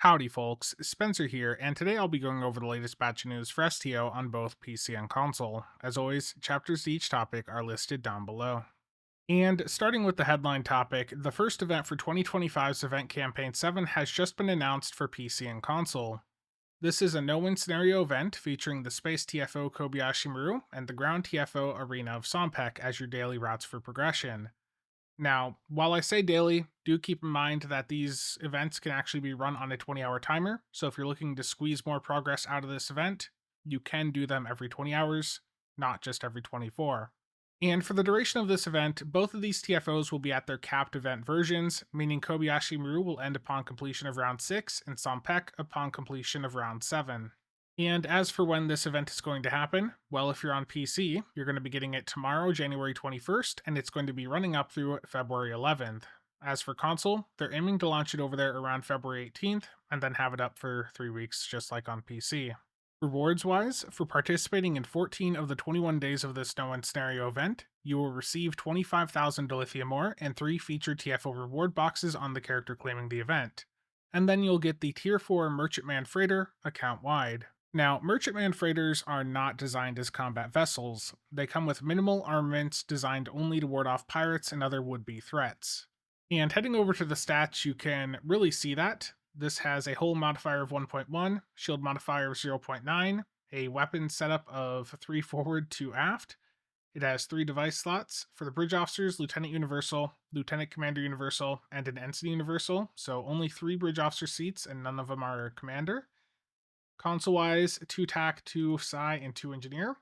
Howdy folks, Spencer here, and today I'll be going over the latest batch of news for STO on both PC and console. As always, chapters to each topic are listed down below. And starting with the headline topic, the first event for 2025's Event Campaign 7 has just been announced for PC and console. This is a no-win scenario event featuring the Space TFO Kobayashi Maru and the Ground TFO Arena of Sompek as your daily routes for progression. Now, while I say daily, do keep in mind that these events can actually be run on a 20-hour timer, so if you're looking to squeeze more progress out of this event, you can do them every 20 hours, not just every 24. And for the duration of this event, both of these TFOs will be at their capped event versions, meaning Kobayashi Maru will end upon completion of round 6 and Sompek upon completion of round 7. And as for when this event is going to happen, well, if you're on PC, you're going to be getting it tomorrow, January 21st, and it's going to be running up through February 11th. As for console, they're aiming to launch it over there around February 18th, and then have it up for 3 weeks, just like on PC. Rewards wise, for participating in 14 of the 21 days of this No Win Scenario event, you will receive 25,000 dilithium ore and 3 featured TFO reward boxes on the character claiming the event. And then you'll get the Tier 4 Merchantman Freighter account wide. Now, Merchantman freighters are not designed as combat vessels. They come with minimal armaments designed only to ward off pirates and other would-be threats. And heading over to the stats, you can really see that. This has a hull modifier of 1.1, shield modifier of 0.9, a weapon setup of 3 forward, 2 aft. It has 3 device slots for the bridge officers, Lieutenant Universal, Lieutenant Commander Universal, and an Ensign Universal, so only 3 bridge officer seats and none of them are commander. Console-wise, 2 TAC, 2 Psi, and 2 Engineer.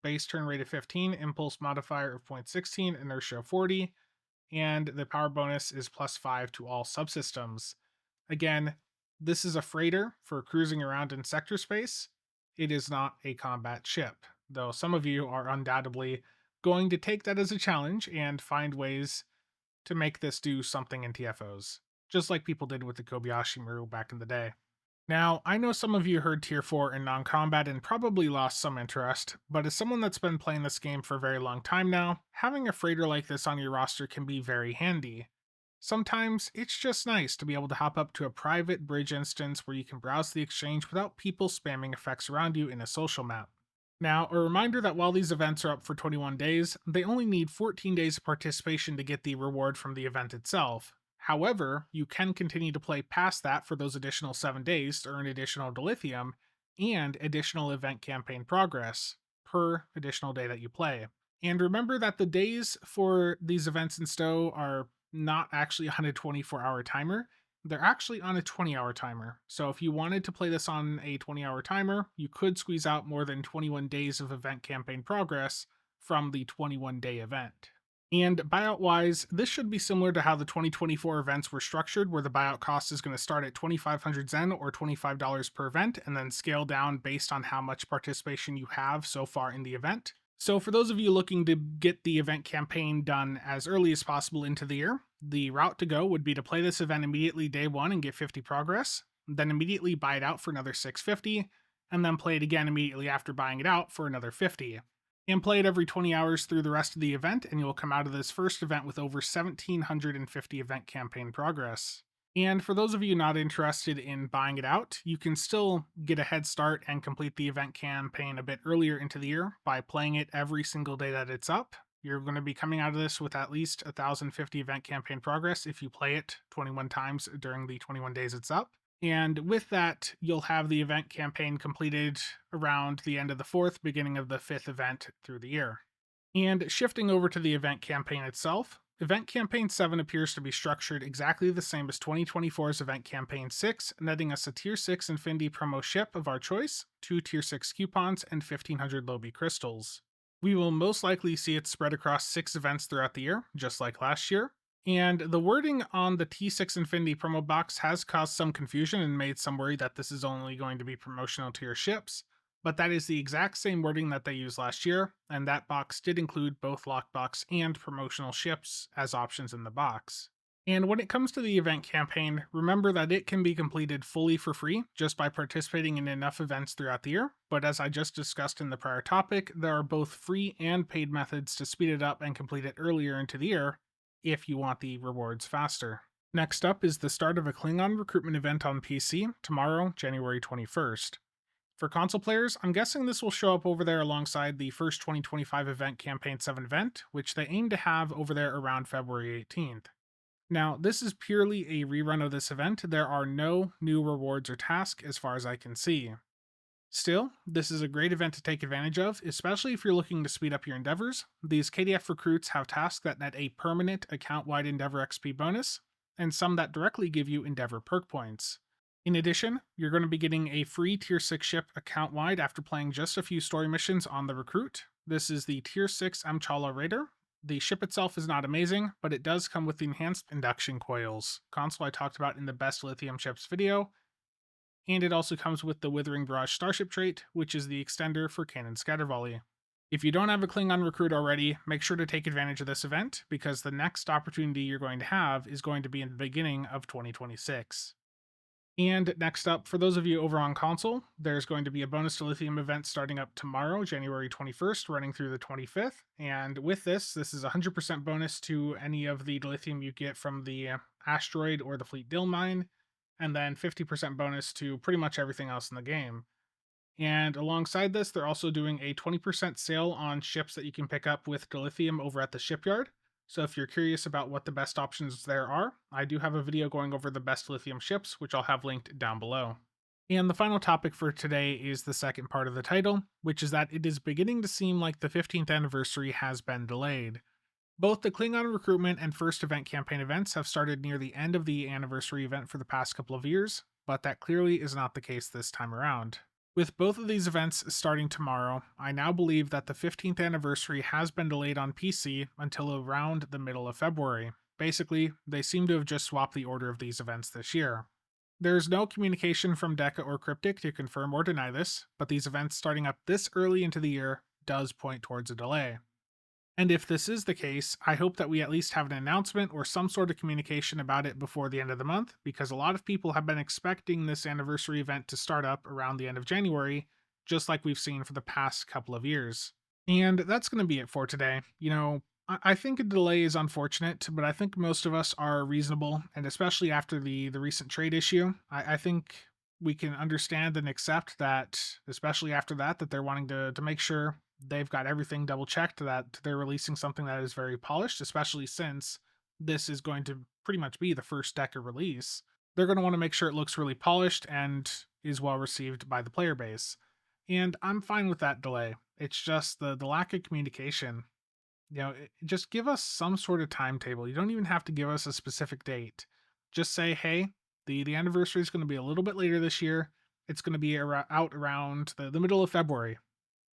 Base turn rate of 15, impulse modifier of 0.16, inertia of 40, and the power bonus is +5 to all subsystems. Again, this is a freighter for cruising around in sector space. It is not a combat ship, though some of you are undoubtedly going to take that as a challenge and find ways to make this do something in TFOs, just like people did with the Kobayashi Maru back in the day. Now, I know some of you heard Tier 4 in non-combat and probably lost some interest, but as someone that's been playing this game for a very long time now, having a freighter like this on your roster can be very handy. Sometimes, it's just nice to be able to hop up to a private bridge instance where you can browse the exchange without people spamming effects around you in a social map. Now, a reminder that while these events are up for 21 days, they only need 14 days of participation to get the reward from the event itself. However, you can continue to play past that for those additional 7 days to earn additional dilithium and additional event campaign progress per additional day that you play. And remember that the days for these events in STO are not actually on a 24-hour timer. They're actually on a 20-hour timer. So if you wanted to play this on a 20-hour timer, you could squeeze out more than 21 days of event campaign progress from the 21-day event. And buyout wise, this should be similar to how the 2024 events were structured, where the buyout cost is going to start at 2,500 Zen or $25 per event, and then scale down based on how much participation you have so far in the event. So for those of you looking to get the event campaign done as early as possible into the year, the route to go would be to play this event immediately day 1 and get 50 progress, then immediately buy it out for another 650, and then play it again immediately after buying it out for another 50. And play it every 20 hours through the rest of the event, and you'll come out of this first event with over 1,750 event campaign progress. And for those of you not interested in buying it out, you can still get a head start and complete the event campaign a bit earlier into the year by playing it every single day that it's up. You're going to be coming out of this with at least 1,050 event campaign progress if you play it 21 times during the 21 days it's up. And with that, you'll have the event campaign completed around the end of the 4th, beginning of the 5th event through the year. And shifting over to the event campaign itself, Event Campaign 7 appears to be structured exactly the same as 2024's Event Campaign 6, netting us a Tier 6 Infinity promo ship of our choice, 2 Tier 6 coupons, and 1,500 Lobby crystals. We will most likely see it spread across 6 events throughout the year, just like last year. And the wording on the T6 Infinity promo box has caused some confusion and made some worry that this is only going to be promotional to your ships, but that is the exact same wording that they used last year, and that box did include both lockbox and promotional ships as options in the box. And when it comes to the event campaign, remember that it can be completed fully for free just by participating in enough events throughout the year, but as I just discussed in the prior topic, there are both free and paid methods to speed it up and complete it earlier into the year, if you want the rewards faster. Next up is the start of a Klingon recruitment event on PC tomorrow, January 21st. For console players, I'm guessing this will show up over there alongside the first 2025 event Campaign 7 event, which they aim to have over there around February 18th. Now, this is purely a rerun of this event. There are no new rewards or tasks as far as I can see. Still, this is a great event to take advantage of, especially if you're looking to speed up your endeavors. These KDF recruits have tasks that net a permanent account-wide Endeavor XP bonus, and some that directly give you Endeavor perk points. In addition, you're going to be getting a free Tier 6 ship account-wide after playing just a few story missions on the recruit. This is the Tier 6 Amchala Raider. The ship itself is not amazing, but it does come with the enhanced induction coils console I talked about in the best lithium ships video, and it also comes with the Withering Barrage Starship trait, which is the extender for Cannon Scatter Volley. If you don't have a Klingon recruit already, make sure to take advantage of this event, because the next opportunity you're going to have is going to be in the beginning of 2026. And next up, for those of you over on console, there's going to be a bonus to lithium event starting up tomorrow, January 21st, running through the 25th. And with this is 100% bonus to any of the lithium you get from the asteroid or the fleet Dil mine, and then 50% bonus to pretty much everything else in the game. And alongside this, they're also doing a 20% sale on ships that you can pick up with dilithium over at the shipyard. So if you're curious about what the best options there are, I do have a video going over the best lithium ships, which I'll have linked down below. And the final topic for today is the second part of the title, which is that it is beginning to seem like the 15th anniversary has been delayed. Both the Klingon recruitment and first event campaign events have started near the end of the anniversary event for the past couple of years, but that clearly is not the case this time around. With both of these events starting tomorrow, I now believe that the 15th anniversary has been delayed on PC until around the middle of February. Basically, they seem to have just swapped the order of these events this year. There's no communication from Deca or Cryptic to confirm or deny this, but these events starting up this early into the year does point towards a delay. And if this is the case, I hope that we at least have an announcement or some sort of communication about it before the end of the month, because a lot of people have been expecting this anniversary event to start up around the end of January, just like we've seen for the past couple of years. And that's going to be it for today. I think a delay is unfortunate, but I think most of us are reasonable, and especially after the recent trade issue, I think we can understand and accept that, especially after that they're wanting to make sure they've got everything double checked, that they're releasing something that is very polished, especially since this is going to pretty much be the first Deca release. They're going to want to make sure it looks really polished and is well received by the player base. And I'm fine with that delay. It's just the lack of communication. Just give us some sort of timetable. You don't even have to give us a specific date. Just say, hey, the anniversary is going to be a little bit later this year. It's going to be out around the middle of February.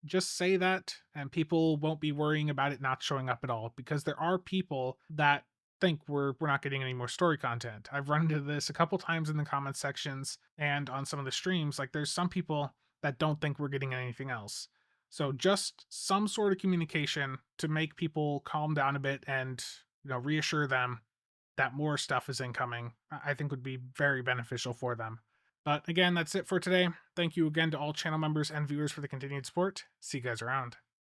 Just say that, and people won't be worrying about it not showing up at all, because there are people that think we're not getting any more story content. I've run into this a couple times in the comment sections and on some of the streams. Like, there's some people that don't think we're getting anything else. So just some sort of communication to make people calm down a bit and reassure them that more stuff is incoming, I think would be very beneficial for them. But again, that's it for today. Thank you again to all channel members and viewers for the continued support. See you guys around.